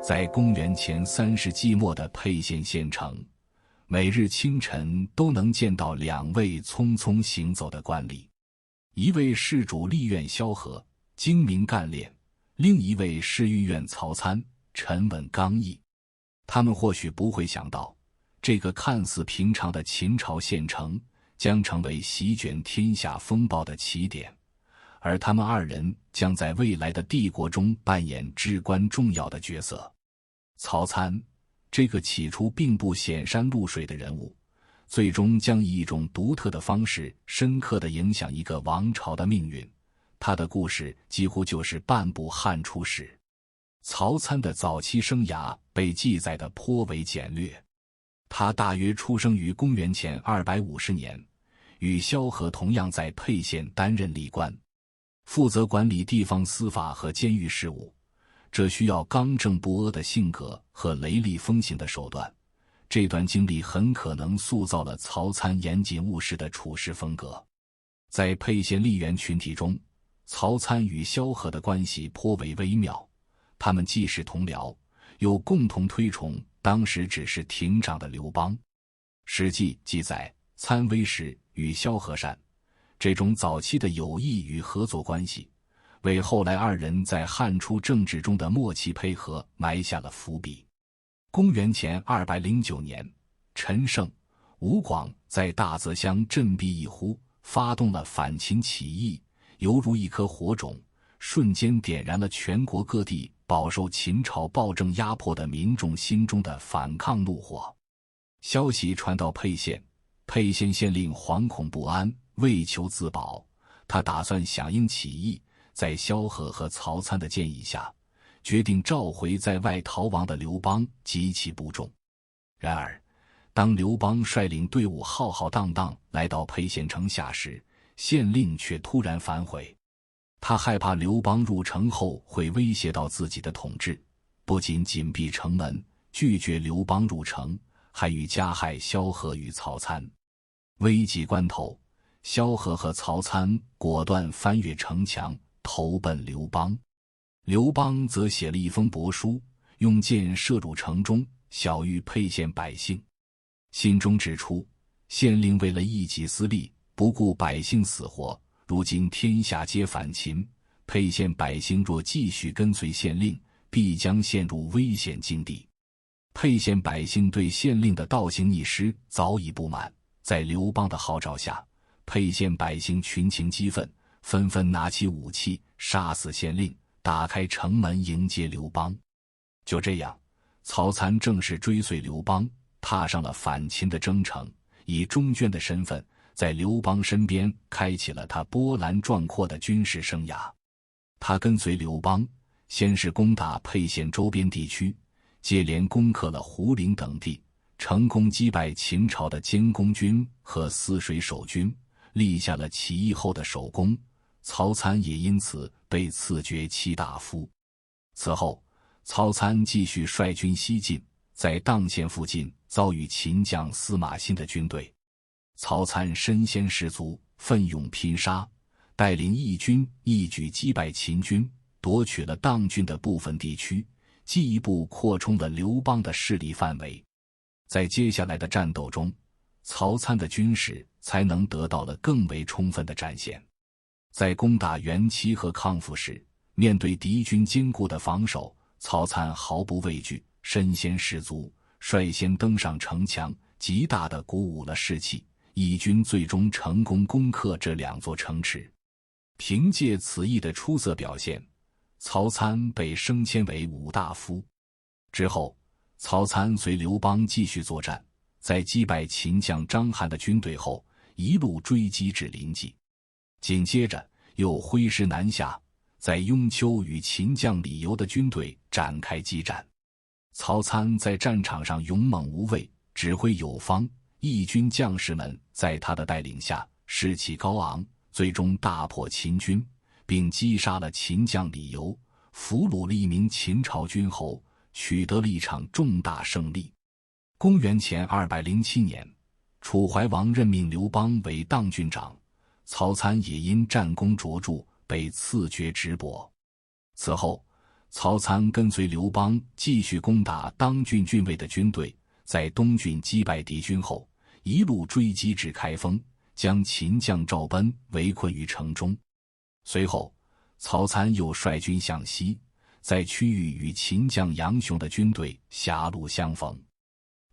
在公元前3世纪末的沛县县城，每日清晨都能见到2位匆匆行走的官吏，一位是主吏院萧何，精明干练；另一位是御院曹参，沉稳刚毅。他们或许不会想到，这个看似平常的秦朝县城将成为席卷天下风暴的起点，而他们2人将在未来的帝国中扮演至关重要的角色。曹参，这个起初并不显山露水的人物，最终将以一种独特的方式深刻地影响一个王朝的命运。他的故事几乎就是半部汉初史。曹参的早期生涯被记载得颇为简略，他大约出生于公元前250年，与萧何同样在沛县担任吏官，负责管理地方司法和监狱事务。这需要刚正不阿的性格和雷厉风行的手段。这段经历很可能塑造了曹参严谨务实的处事风格。在沛县吏员群体中，曹参与萧何的关系颇为微妙，他们既是同僚，又共同推崇当时只是亭长的刘邦。史记记载，参威时与萧何善，这种早期的友谊与合作关系为后来2人在汉初政治中的默契配合埋下了伏笔。公元前209年，陈胜、吴广在大泽乡振臂一呼，发动了反秦起义，犹如一颗火种，瞬间点燃了全国各地饱受秦朝暴政压迫的民众心中的反抗怒火。消息传到沛县，沛县县令惶恐不安，为求自保，他打算响应起义，在萧何和曹参的建议下，决定召回在外逃亡的刘邦及其部众。然而，当刘邦率领队伍浩浩荡荡来到沛县城下时，县令却突然反悔。他害怕刘邦入城后会威胁到自己的统治，不仅紧闭城门，拒绝刘邦入城，还欲加害萧何与曹参。危急关头，萧何和曹参果断翻越城墙，投奔刘邦。刘邦则写了一封帛书，用箭射入城中，晓谕沛县百姓。信中指出，县令为了一己私利，不顾百姓死活，如今天下皆反秦，沛县百姓若继续跟随县令，必将陷入危险境地。沛县百姓对县令的倒行逆施早已不满，在刘邦的号召下，沛县百姓群情激愤，纷纷拿起武器，杀死县令，打开城门迎接刘邦。就这样，曹参正式追随刘邦，踏上了反秦的征程，以中捐的身份，在刘邦身边开启了他波澜壮阔的军事生涯。他跟随刘邦，先是攻打沛县周边地区，接连攻克了胡陵等地，成功击败秦朝的监公军和泗水守军，立下了起义后的首功。曹参也因此被赐爵戚大夫。此后，曹参继续率军西进，在砀县附近遭遇秦将司马欣的军队。曹参身先士卒，奋勇拼杀，带领义军一举击败秦军，夺取了砀郡的部分地区，进一步扩充了刘邦的势力范围。在接下来的战斗中，曹参的军事才能得到了更为充分的展现。在攻打元齐和康复时，面对敌军坚固的防守，曹参毫不畏惧，身先士卒，率先登上城墙，极大地鼓舞了士气。义军最终成功攻克这2座城池。凭借此役的出色表现，曹参被升迁为武大夫。之后，曹参随刘邦继续作战，在击败秦将章邯的军队后，一路追击至临济。紧接着又挥师南下，在雍丘与秦将李由的军队展开激战。曹参在战场上勇猛无畏，指挥有方，义军将士们在他的带领下士气高昂，最终大破秦军，并击杀了秦将李由，俘虏了一名秦朝军侯，取得了一场重大胜利。公元前207年，楚怀王任命刘邦为砀郡长，曹参也因战功卓著被赐爵直伯。此后，曹参跟随刘邦继续攻打当郡郡尉的军队，在东郡击败敌军后，一路追击至开封，将秦将赵奔围困于城中。随后，曹参又率军向西，在区域与秦将杨雄的军队狭路相逢。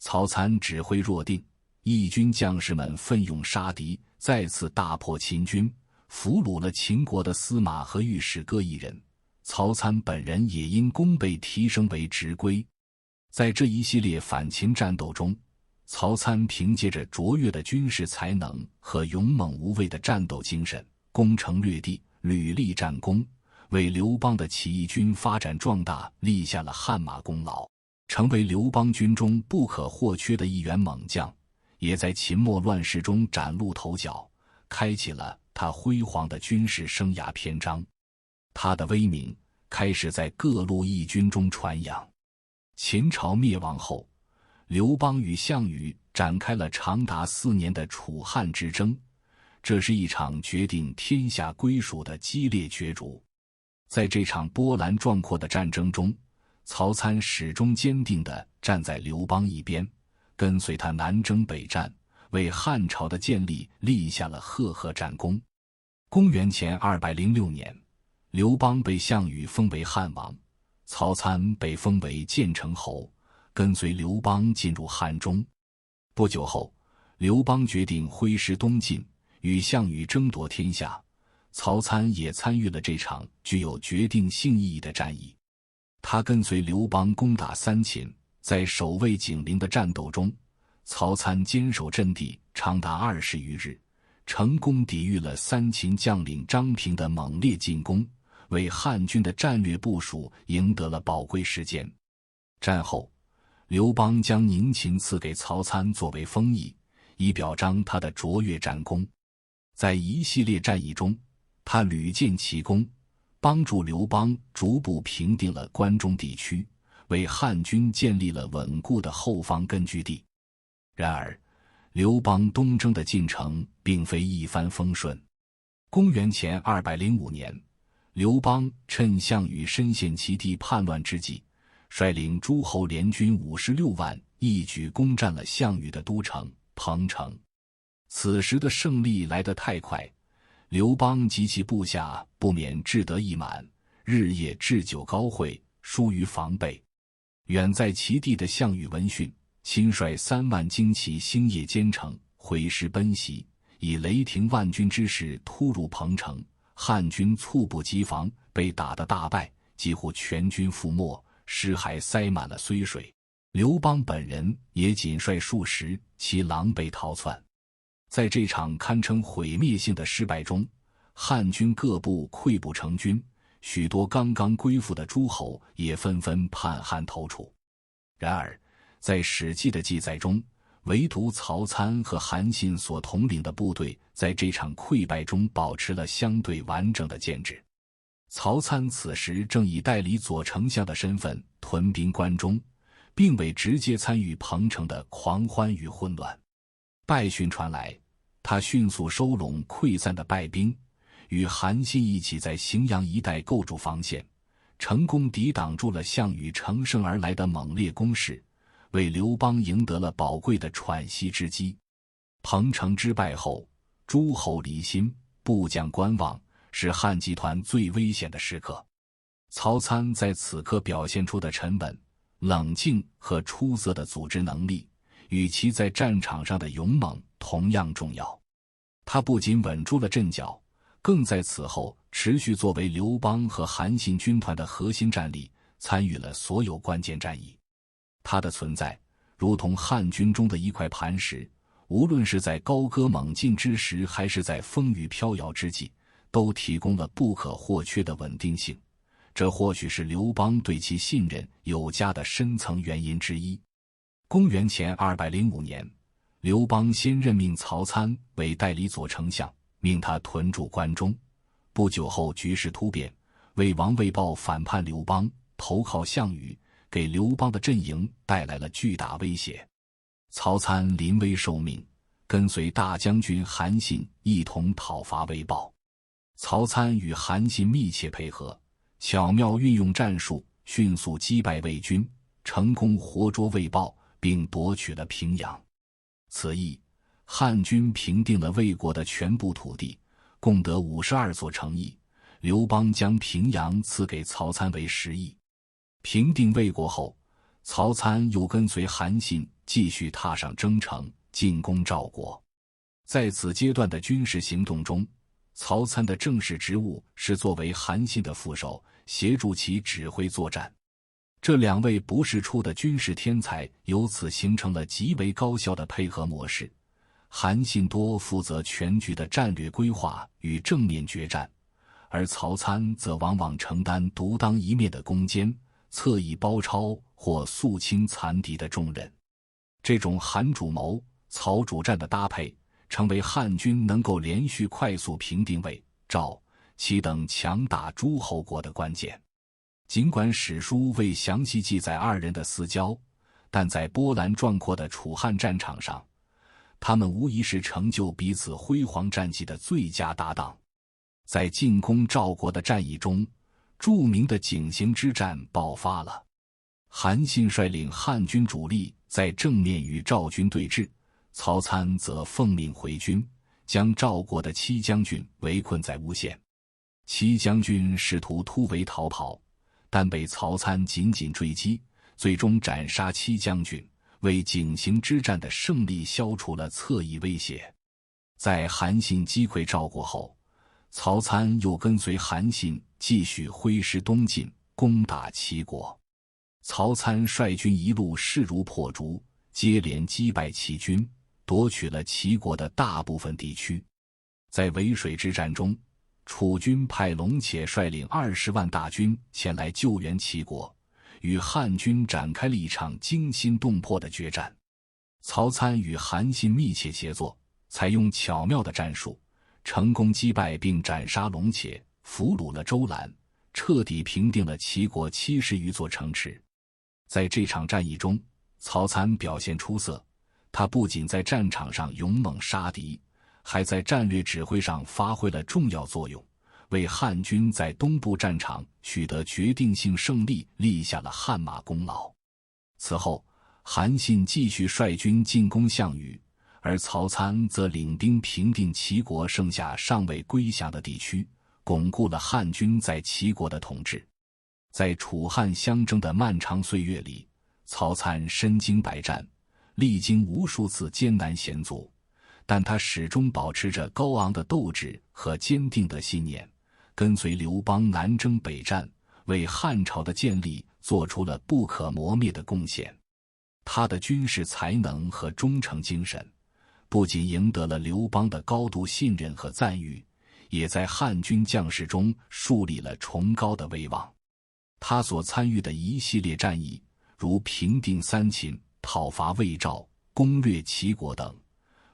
曹参指挥若定，义军将士们奋勇杀敌，再次大破秦军，俘虏了秦国的司马和御史各一人。曹参本人也因功被提升为执归。在这一系列反秦战斗中，曹参凭借着卓越的军事才能和勇猛无畏的战斗精神，攻城略地，屡立战功，为刘邦的起义军发展壮大立下了汗马功劳，成为刘邦军中不可或缺的一员猛将，也在秦末乱世中崭露头角，开启了他辉煌的军事生涯篇章。他的威名开始在各路义军中传扬。秦朝灭亡后，刘邦与项羽展开了长达4年的楚汉之争，这是一场决定天下归属的激烈角逐。在这场波澜壮阔的战争中，曹参始终坚定地站在刘邦一边，跟随他南征北战，为汉朝的建立立下了赫赫战功。公元前206年，刘邦被项羽封为汉王，曹参被封为建成侯，跟随刘邦进入汉中。不久后，刘邦决定挥师东进，与项羽争夺天下。曹参也参与了这场具有决定性意义的战役。他跟随刘邦攻打三秦，在守卫井陵的战斗中，曹参坚守阵地长达20余日，成功抵御了三秦将领张平的猛烈进攻，为汉军的战略部署赢得了宝贵时间。战后，刘邦将宁秦赐给曹参作为封邑，以表彰他的卓越战功。在一系列战役中，他屡建奇功，帮助刘邦逐步平定了关中地区，为汉军建立了稳固的后方根据地。然而，刘邦东征的进程并非一帆风顺。公元前205年，刘邦趁项羽深陷其地叛乱之际，率领诸侯联军56万，一举攻占了项羽的都城彭城。此时的胜利来得太快，刘邦及其部下不免志得意满，日夜置酒高会，疏于防备。远在其地的项羽闻讯，亲率3万精骑星夜兼程，挥师奔袭，以雷霆万钧之势突入彭城。汉军猝不及防，被打得大败，几乎全军覆没，尸骸塞满了睢水。刘邦本人也仅率数十，其狼狈逃窜。在这场堪称毁灭性的失败中，汉军各部溃不成军，许多刚刚归附的诸侯也纷纷叛汉投楚。然而，在《史记》的记载中，唯独曹参和韩信所统领的部队在这场溃败中保持了相对完整的建制。曹参此时正以代理左丞相的身份屯兵关中，并未直接参与彭城的狂欢与混乱。败讯传来，他迅速收拢溃散的败兵，与韩信一起在荥阳一带构筑防线，成功抵挡住了项羽乘胜而来的猛烈攻势，为刘邦赢得了宝贵的喘息之机。彭城之败后，诸侯离心，部将观望，是汉集团最危险的时刻。曹参在此刻表现出的沉稳、冷静和出色的组织能力，与其在战场上的勇猛同样重要。他不仅稳住了阵脚，更在此后持续作为刘邦和韩信军团的核心战力，参与了所有关键战役。他的存在如同汉军中的一块磐石，无论是在高歌猛进之时，还是在风雨飘摇之际，都提供了不可或缺的稳定性。这或许是刘邦对其信任有加的深层原因之一。公元前205年，刘邦先任命曹参为代理左丞相，命他屯驻关中。不久后局势突变，魏王魏豹反叛刘邦，投靠项羽，给刘邦的阵营带来了巨大威胁。曹参临危受命，跟随大将军韩信一同讨伐魏豹。曹参与韩信密切配合，巧妙运用战术，迅速击败魏军，成功活捉魏豹，并夺取了平阳。此役，汉军平定了魏国的全部土地，共得52座城邑。刘邦将平阳赐给曹参为食邑。平定魏国后，曹参又跟随韩信继续踏上征程，进攻赵国。在此阶段的军事行动中，曹参的正式职务是作为韩信的副手，协助其指挥作战。这两位不世出的军事天才由此形成了极为高效的配合模式。韩信多负责全局的战略规划与正面决战，而曹参则往往承担独当一面的攻坚、侧翼包抄或肃清残敌的重任。这种韩主谋、曹主战的搭配，成为汉军能够连续快速平定魏、赵、齐等强大诸侯国的关键。尽管史书未详细记载二人的私交，但在波澜壮阔的楚汉战场上，他们无疑是成就彼此辉煌战绩的最佳搭档。在进攻赵国的战役中，著名的井陉之战爆发了。韩信率领汉军主力在正面与赵军对峙，曹参则奉命回军，将赵国的戚将军围困在巫县。戚将军试图突围逃跑，但被曹参紧紧追击，最终斩杀戚将军，为井陉之战的胜利消除了侧翼威胁。在韩信击溃赵国后，曹参又跟随韩信继续挥师东进，攻打齐国。曹参率军一路势如破竹，接连击败齐军，夺取了齐国的大部分地区。在渭水之战中，楚军派龙且率领20万大军前来救援齐国，与汉军展开了一场惊心动魄的决战。曹参与韩信密切协作，采用巧妙的战术，成功击败并斩杀龙且，俘虏了周览，彻底平定了齐国70余座城池。在这场战役中，曹参表现出色，他不仅在战场上勇猛杀敌，还在战略指挥上发挥了重要作用，为汉军在东部战场取得决定性胜利立下了汗马功劳。此后，韩信继续率军进攻项羽，而曹参则领兵平定齐国剩下尚未归降的地区，巩固了汉军在齐国的统治。在楚汉相争的漫长岁月里，曹参身经百战，历经无数次艰难险阻，但他始终保持着高昂的斗志和坚定的信念，跟随刘邦南征北战，为汉朝的建立做出了不可磨灭的贡献。他的军事才能和忠诚精神，不仅赢得了刘邦的高度信任和赞誉，也在汉军将士中树立了崇高的威望。他所参与的一系列战役，如平定三秦、讨伐魏赵、攻略齐国等，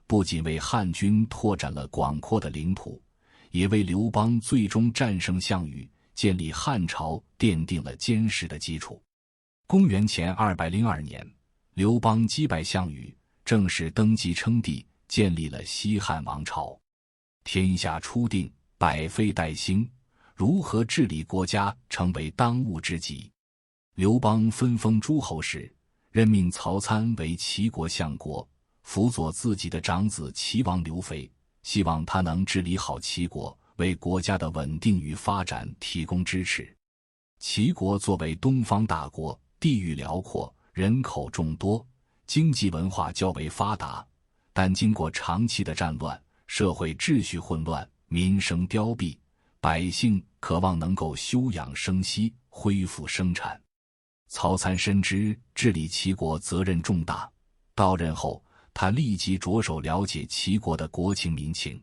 不仅为汉军拓展了广阔的领土，也为刘邦最终战胜项羽、建立汉朝奠定了坚实的基础。公元前202年，刘邦击败项羽，正式登基称帝，建立了西汉王朝。天下初定，百废待兴，如何治理国家成为当务之急。刘邦分封诸侯时，任命曹参为齐国相国，辅佐自己的长子齐王刘肥，希望他能治理好齐国，为国家的稳定与发展提供支持。齐国作为东方大国，地域辽阔，人口众多，经济文化较为发达，但经过长期的战乱，社会秩序混乱，民生凋敝，百姓渴望能够休养生息，恢复生产。曹参深知治理齐国责任重大，到任后，他立即着手了解齐国的国情民情。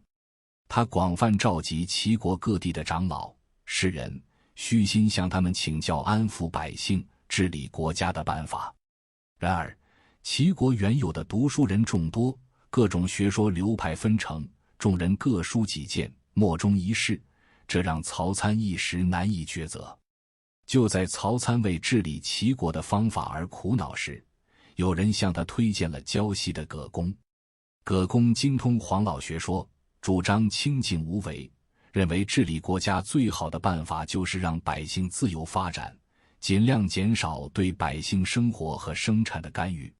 他广泛召集齐国各地的长老、士人，虚心向他们请教安抚百姓、治理国家的办法。然而，齐国原有的读书人众多，各种学说流派纷呈，众人各抒己见，莫衷一是，这让曹参一时难以抉择。就在曹参为治理齐国的方法而苦恼时，有人向他推荐了胶西的葛公。葛公精通黄老学说，主张清静无为，认为治理国家最好的办法就是让百姓自由发展，尽量减少对百姓生活和生产的干预。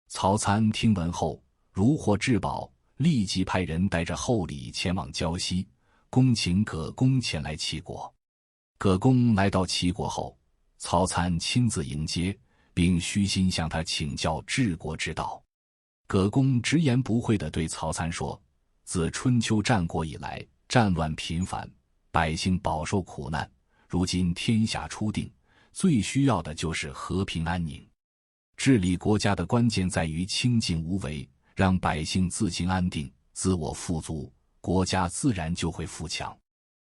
曹参听闻后如获至宝，立即派人带着厚礼前往胶西，恭请葛公前来齐国。葛公来到齐国后，曹参亲自迎接，并虚心向他请教治国之道。葛公直言不讳地对曹参说，自春秋战国以来，战乱频繁，百姓饱受苦难，如今天下初定，最需要的就是和平安宁。治理国家的关键在于清静无为，让百姓自行安定，自我富足，国家自然就会富强。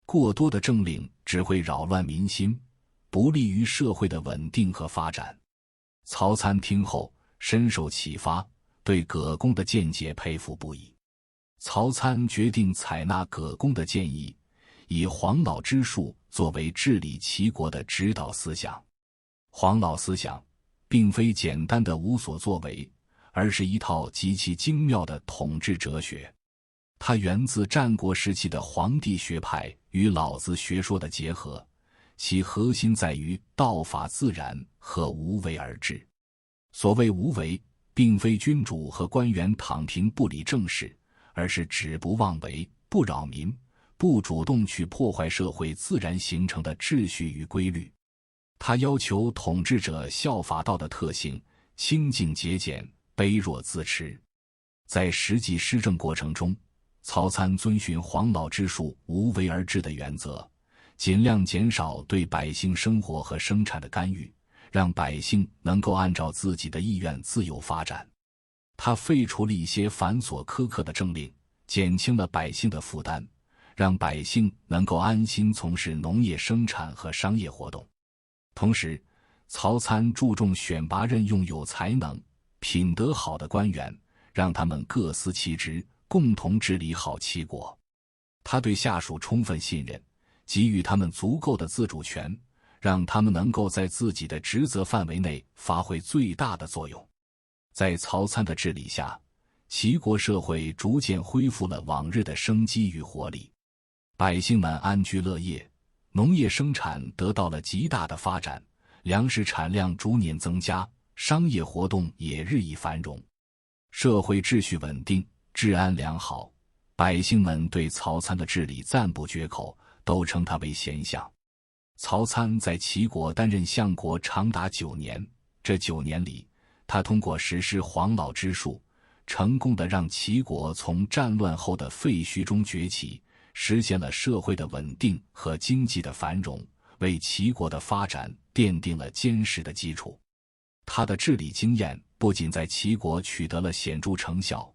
过多的政令只会扰乱民心，不利于社会的稳定和发展。曹参听后深受启发，对葛公的见解佩服不已。曹参决定采纳葛公的建议，以黄老之术作为治理齐国的指导思想。黄老思想并非简单的无所作为，而是一套极其精妙的统治哲学。它源自战国时期的黄帝学派与老子学说的结合，其核心在于道法自然和无为而治。所谓无为，并非君主和官员躺平不理政事，而是止不妄为，不扰民，不主动去破坏社会自然形成的秩序与规律。他要求统治者效法道的特性，清静节俭，卑弱自持。在实际施政过程中，曹参遵循黄老之术无为而治的原则，尽量减少对百姓生活和生产的干预，让百姓能够按照自己的意愿自由发展。他废除了一些繁琐苛刻的政令，减轻了百姓的负担，让百姓能够安心从事农业生产和商业活动。同时，曹参注重选拔任用有才能、品德好的官员，让他们各司其职，共同治理好齐国。他对下属充分信任，给予他们足够的自主权，让他们能够在自己的职责范围内发挥最大的作用。在曹参的治理下，齐国社会逐渐恢复了往日的生机与活力，百姓们安居乐业，农业生产得到了极大的发展，粮食产量逐年增加，商业活动也日益繁荣，社会秩序稳定，治安良好。百姓们对曹参的治理赞不绝口，都称他为贤相。曹参在齐国担任相国长达9年，这9年里，他通过实施黄老之术，成功地让齐国从战乱后的废墟中崛起，实现了社会的稳定和经济的繁荣，为齐国的发展奠定了坚实的基础。他的治理经验不仅在齐国取得了显著成效，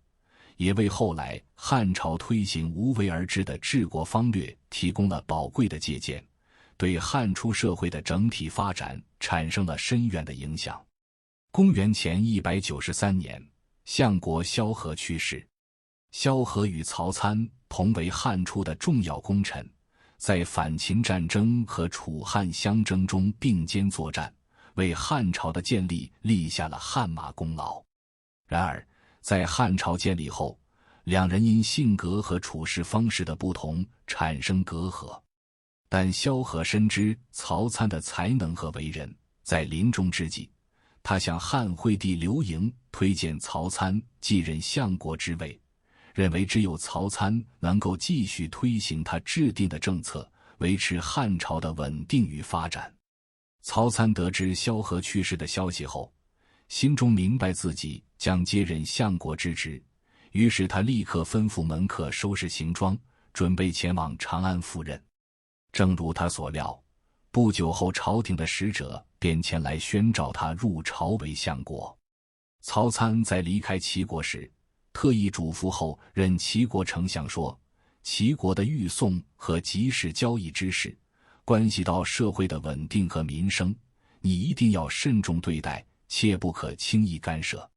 也为后来汉朝推行无为而治的治国方略提供了宝贵的借鉴，对汉初社会的整体发展产生了深远的影响。公元前193年，相国萧何去世。萧何与曹参同为汉初的重要功臣，在反秦战争和楚汉相争中并肩作战，为汉朝的建立立下了汗马功劳。然而，在汉朝建立后，两人因性格和处事方式的不同产生隔阂。但萧何深知曹参的才能和为人，在临终之际，他向汉惠帝刘盈推荐曹参继任相国之位，认为只有曹参能够继续推行他制定的政策，维持汉朝的稳定与发展。曹参得知萧何去世的消息后，心中明白自己将接任相国之职，于是他立刻吩咐门客收拾行装，准备前往长安赴任。正如他所料，不久后朝廷的使者便前来宣召他入朝为相国。曹参在离开齐国时，特意嘱咐后任齐国丞相说，齐国的预送和集市交易之事，关系到社会的稳定和民生，你一定要慎重对待，切不可轻易干涉。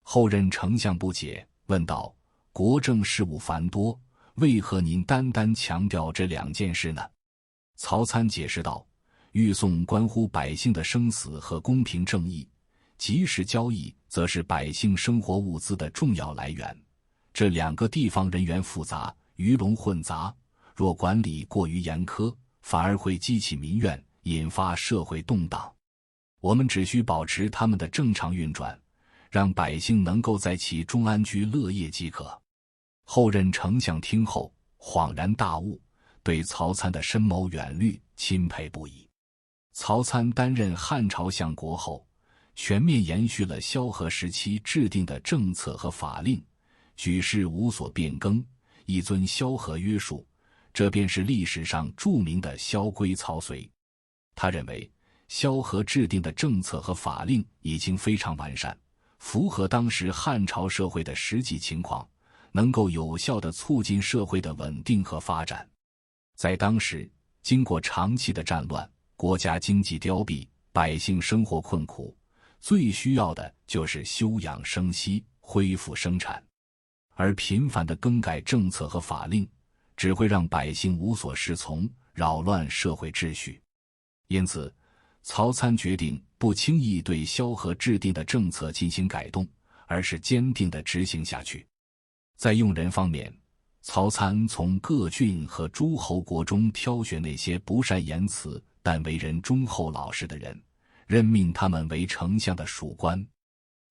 后任丞相不解，问道，国政事务繁多，为何您单单强调这2件事呢？曹参解释道，预送关乎百姓的生死和公平正义，集市交易则是百姓生活物资的重要来源。这2个地方人员复杂，鱼龙混杂，若管理过于严苛，反而会激起民怨，引发社会动荡。我们只需保持他们的正常运转，让百姓能够在其中安居乐业即可。后任丞相听后恍然大悟，对曹参的深谋远虑钦佩不已。曹参担任汉朝相国后，全面延续了萧何时期制定的政策和法令，举事无所变更，一遵萧何约束，这便是历史上著名的萧规曹随。他认为萧何制定的政策和法令已经非常完善，符合当时汉朝社会的实际情况，能够有效地促进社会的稳定和发展。在当时，经过长期的战乱，国家经济凋敝，百姓生活困苦，最需要的就是休养生息，恢复生产。而频繁的更改政策和法令，只会让百姓无所适从，扰乱社会秩序。因此，曹参决定不轻易对萧何制定的政策进行改动，而是坚定地执行下去。在用人方面，曹参从各郡和诸侯国中挑选那些不善言辞但为人忠厚老实的人，任命他们为丞相的属官。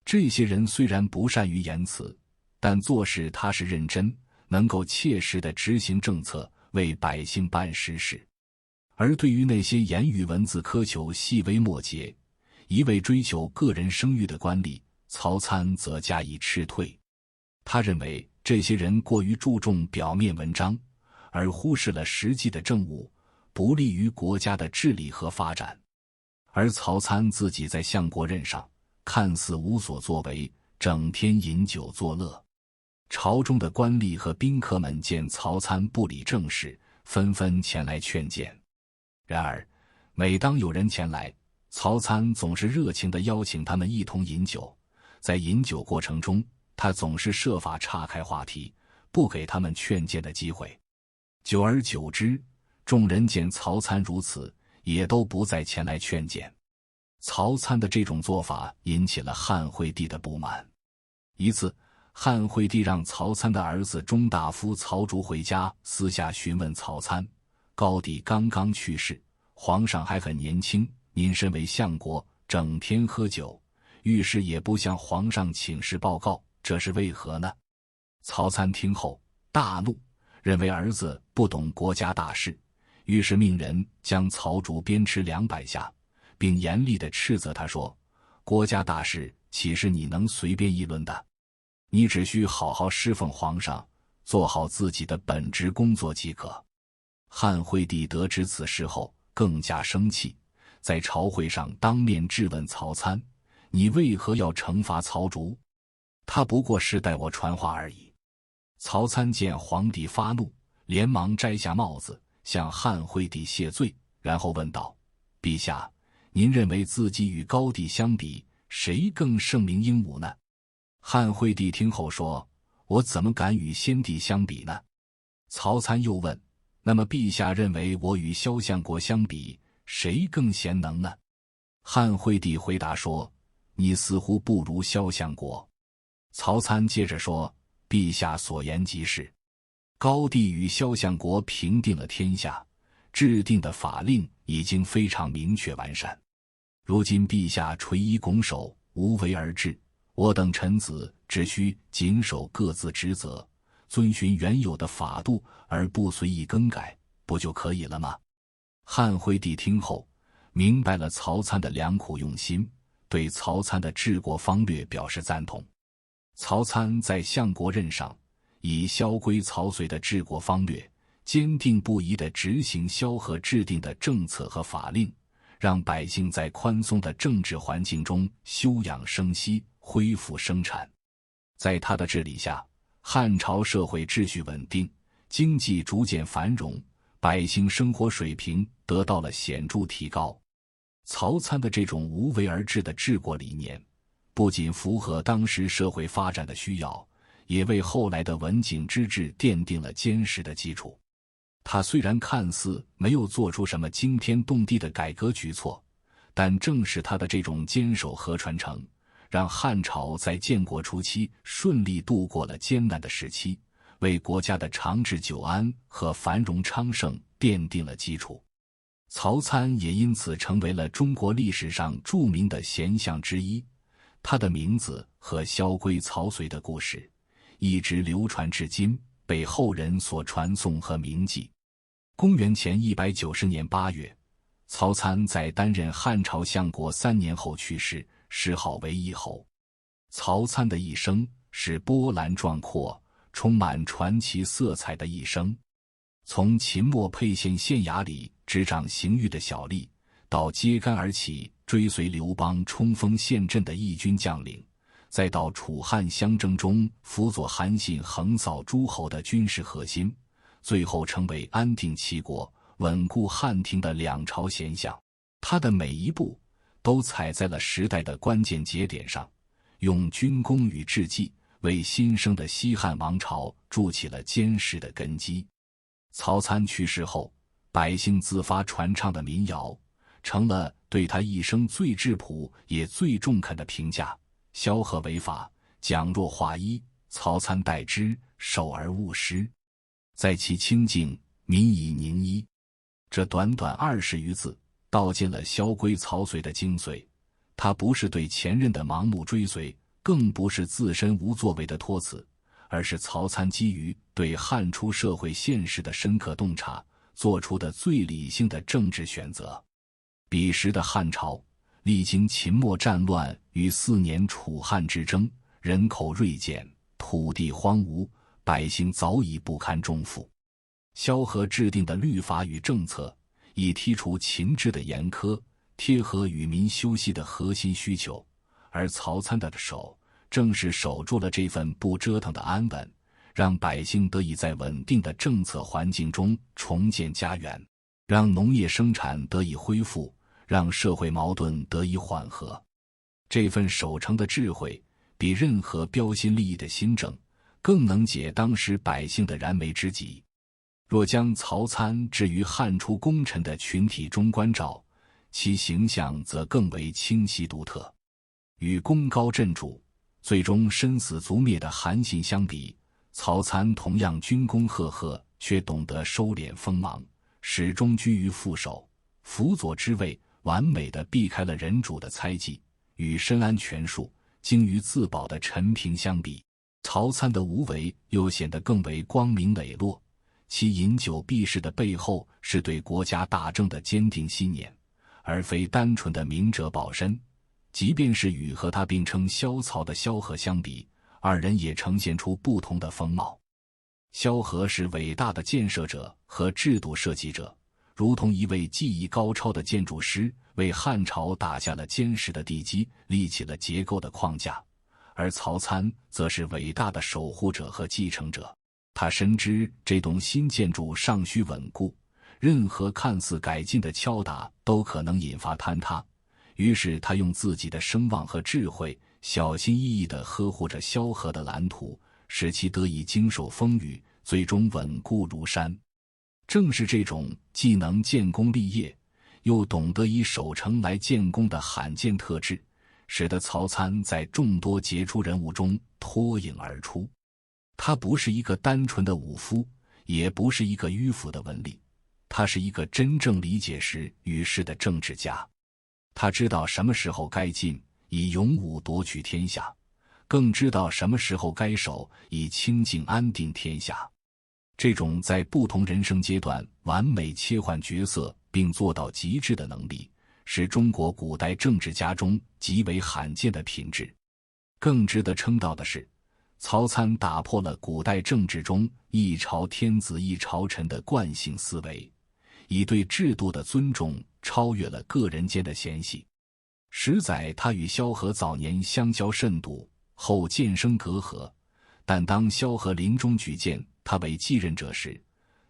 这些人虽然不善于言辞，但做事踏实认真，能够切实地执行政策，为百姓办实事。而对于那些言语文字苛求细微末节，一味追求个人声誉的官吏，曹参则加以斥退。他认为这些人过于注重表面文章，而忽视了实际的政务，不利于国家的治理和发展。而曹参自己在相国任上，看似无所作为，整天饮酒作乐。朝中的官吏和宾客们见曹参不理政事，纷纷前来劝谏。然而，每当有人前来，曹参总是热情地邀请他们一同饮酒。在饮酒过程中，他总是设法岔开话题，不给他们劝谏的机会。久而久之，众人见曹参如此，也都不再前来劝谏。曹参的这种做法引起了汉惠帝的不满。一次，汉惠帝让曹参的儿子中大夫曹竹回家，私下询问曹参：高帝刚刚去世，皇上还很年轻，您身为相国，整天喝酒，遇事也不向皇上请示报告，这是为何呢？曹参听后大怒，认为儿子不懂国家大事，于是命人将曹竹鞭笞200下，并严厉地斥责他说：国家大事岂是你能随便议论的？你只需好好侍奉皇上，做好自己的本职工作即可。汉惠帝得知此事后更加生气，在朝会上当面质问曹参：你为何要惩罚曹竹？他不过是代我传话而已。曹参见皇帝发怒，连忙摘下帽子向汉惠帝谢罪，然后问道：陛下，您认为自己与高帝相比，谁更圣明英武呢？汉惠帝听后说：我怎么敢与先帝相比呢？曹参又问：那么陛下认为我与萧相国相比，谁更贤能呢？汉惠帝回答说：你似乎不如萧相国。曹参接着说：陛下所言极是，高帝与萧相国平定了天下，制定的法令已经非常明确完善。如今陛下垂衣拱手，无为而治，我等臣子只需谨守各自职责，遵循原有的法度，而不随意更改，不就可以了吗？汉惠帝听后明白了曹参的良苦用心，对曹参的治国方略表示赞同。曹参在相国任上，以萧规曹随的治国方略，坚定不移地执行萧何制定的政策和法令，让百姓在宽松的政治环境中休养生息，恢复生产。在他的治理下，汉朝社会秩序稳定，经济逐渐繁荣，百姓生活水平得到了显著提高。曹参的这种无为而治的治国理念，不仅符合当时社会发展的需要，也为后来的文景之治奠定了坚实的基础。他虽然看似没有做出什么惊天动地的改革举措，但正是他的这种坚守和传承，让汉朝在建国初期顺利度过了艰难的时期，为国家的长治久安和繁荣昌盛奠定了基础。曹参也因此成为了中国历史上著名的贤相之一，他的名字和萧规曹随的故事一直流传至今，被后人所传颂和铭记。公元前190年8月，曹参在担任汉朝相国3年后去世，谥号为义侯。曹参的一生是波澜壮阔、充满传奇色彩的一生。从秦末沛县县衙里执掌刑狱的小吏，到揭竿而起追随刘邦冲锋陷阵的义军将领，再到楚汉相争中辅佐韩信横扫诸侯的军事核心，最后成为安定齐国、稳固汉庭的两朝贤相。他的每一步都踩在了时代的关键节点上，用军功与事迹为新生的西汉王朝筑起了坚实的根基。曹参去世后，百姓自发传唱的民谣成了对他一生最质朴也最中肯的评价：萧何为法，蒋若画一，曹参代之，守而勿失。在其清静，民以宁一。这短短20余字道尽了萧规曹随的精髓。他不是对前任的盲目追随，更不是自身无作为的托辞，而是曹参基于对汉初社会现实的深刻洞察做出的最理性的政治选择。彼时的汉朝历经秦末战乱与4年楚汉之争，人口锐减，土地荒芜，百姓早已不堪重负。萧何制定的律法与政策以剔除秦制的严苛，贴合与民休息的核心需求，而曹参的手正是守住了这份不折腾的安稳，让百姓得以在稳定的政策环境中重建家园，让农业生产得以恢复，让社会矛盾得以缓和。这份守成的智慧，比任何标新立异的新政更能解当时百姓的燃眉之急。若将曹参置于汉初功臣的群体中关照，其形象则更为清晰独特。与功高震主、最终身死族灭的韩信相比，曹参同样军功赫赫，却懂得收敛锋芒，始终居于副手、辅佐之位，完美地避开了人主的猜忌。与深谙权术、精于自保的陈平相比，曹参的无为又显得更为光明磊落。其饮酒避世的背后，是对国家大政的坚定信念，而非单纯的明哲保身。即便是与和他并称萧曹的萧何相比，二人也呈现出不同的风貌。萧何是伟大的建设者和制度设计者，如同一位技艺高超的建筑师，为汉朝打下了坚实的地基，立起了结构的框架。而曹参则是伟大的守护者和继承者，他深知这栋新建筑尚需稳固，任何看似改进的敲打都可能引发坍塌。于是他用自己的声望和智慧，小心翼翼地呵护着萧何的蓝图，使其得以经受风雨，最终稳固如山。正是这种既能建功立业，又懂得以守成来建功的罕见特质，使得曹参在众多杰出人物中脱颖而出。他不是一个单纯的武夫，也不是一个迂腐的文吏，他是一个真正理解时与势的政治家。他知道什么时候该进，以勇武夺取天下，更知道什么时候该守，以清静安定天下。这种在不同人生阶段完美切换角色并做到极致的能力，是中国古代政治家中极为罕见的品质。更值得称道的是，曹参打破了古代政治中一朝天子一朝臣的惯性思维，以对制度的尊重超越了个人间的嫌隙。实载他与萧何早年相交甚笃，后渐生隔阂，但当萧何临终举荐他为继任者时，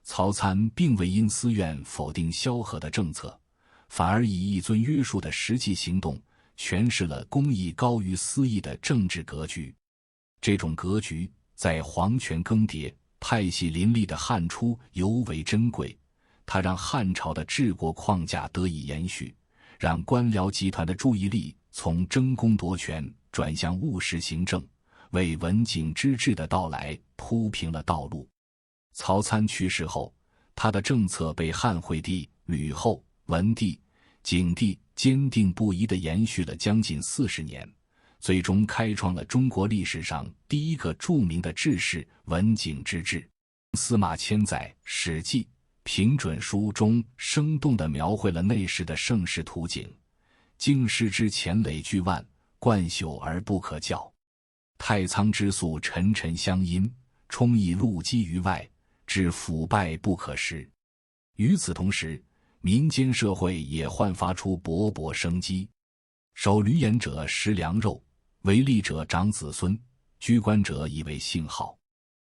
曹参并未因私怨否定萧何的政策，反而以一尊约束的实际行动诠释了公义高于私义的政治格局。这种格局在皇权更迭、派系林立的汉初尤为珍贵，它让汉朝的治国框架得以延续，让官僚集团的注意力从争功夺权转向务实行政，为文景之治的到来铺平了道路。曹参去世后，他的政策被汉惠帝、吕后、文帝、景帝坚定不移地延续了将近40年，最终开创了中国历史上第一个著名的治世文景之治。司马迁在《史记平准书》中生动地描绘了那时的盛世图景：京师之前累巨万，冠朽而不可校；太仓之粟沉沉相因，充溢露积于外，至腐败不可食。与此同时，民间社会也焕发出勃勃生机。守闾阎者食粮肉，为吏者长子孙，居官者以为姓号。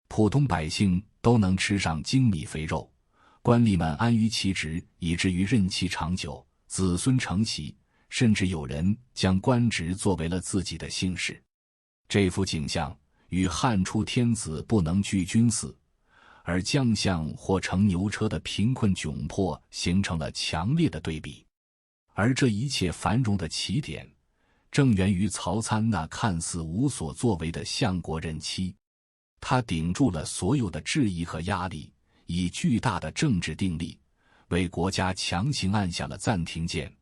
普通百姓都能吃上精米肥肉，官吏们安于其职，以至于任期长久，子孙承袭，甚至有人将官职作为了自己的姓氏。这幅景象与汉初天子不能居君嗣，而将相或乘牛车的贫困窘迫形成了强烈的对比。而这一切繁荣的起点，正源于曹参那看似无所作为的相国任期。他顶住了所有的质疑和压力，以巨大的政治定力，为国家强行按下了暂停键，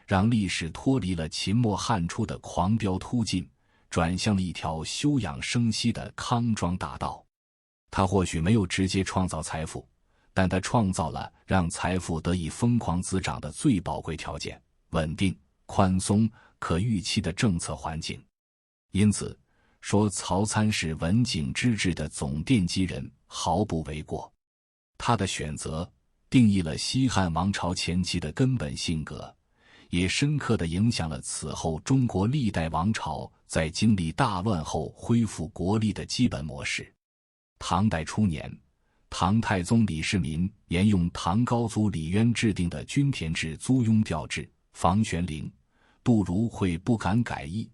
让历史脱离了秦末汉初的狂飙突进，转向了一条休养生息的康庄大道。他或许没有直接创造财富，但他创造了让财富得以疯狂滋长的最宝贵条件：稳定、宽松、可预期的政策环境。因此，说曹参是文景之治的总奠基人毫不为过。他的选择定义了西汉王朝前期的根本性格，也深刻地影响了此后中国历代王朝在经历大乱后恢复国力的基本模式。唐代初年，唐太宗李世民沿用唐高祖李渊制定的均田制租庸调制，房玄龄、杜如晦不敢改易，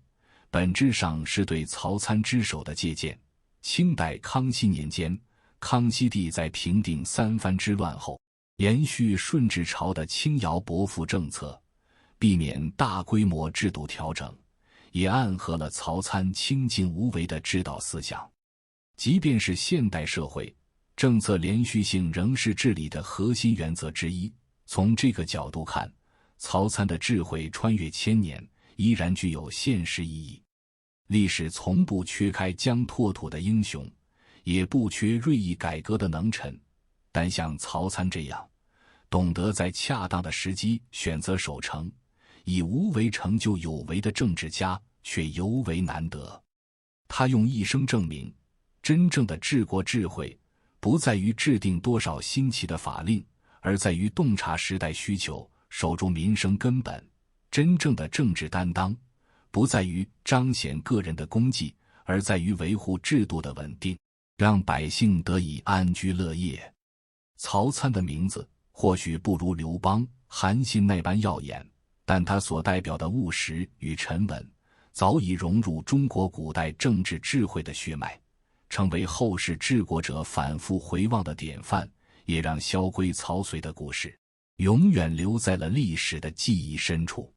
本质上是对曹参之手的借鉴。清代康熙年间，康熙帝在平定三藩之乱后，延续顺治朝的轻徭薄赋政策，避免大规模制度调整，也暗合了曹参清静无为的指导思想。即便是现代社会，政策连续性仍是治理的核心原则之一。从这个角度看，曹参的智慧穿越千年，依然具有现实意义。历史从不缺开疆拓土的英雄，也不缺锐意改革的能臣，但像曹参这样懂得在恰当的时机选择守成，以无为成就有为的政治家却尤为难得。他用一生证明，真正的治国智慧不在于制定多少新奇的法令，而在于洞察时代需求，守住民生根本。真正的政治担当不在于彰显个人的功绩，而在于维护制度的稳定，让百姓得以安居乐业。曹参的名字或许不如刘邦、韩信那般耀眼，但他所代表的务实与沉稳，早已融入中国古代政治智慧的血脉，成为后世治国者反复回望的典范，也让萧规曹随的故事永远留在了历史的记忆深处。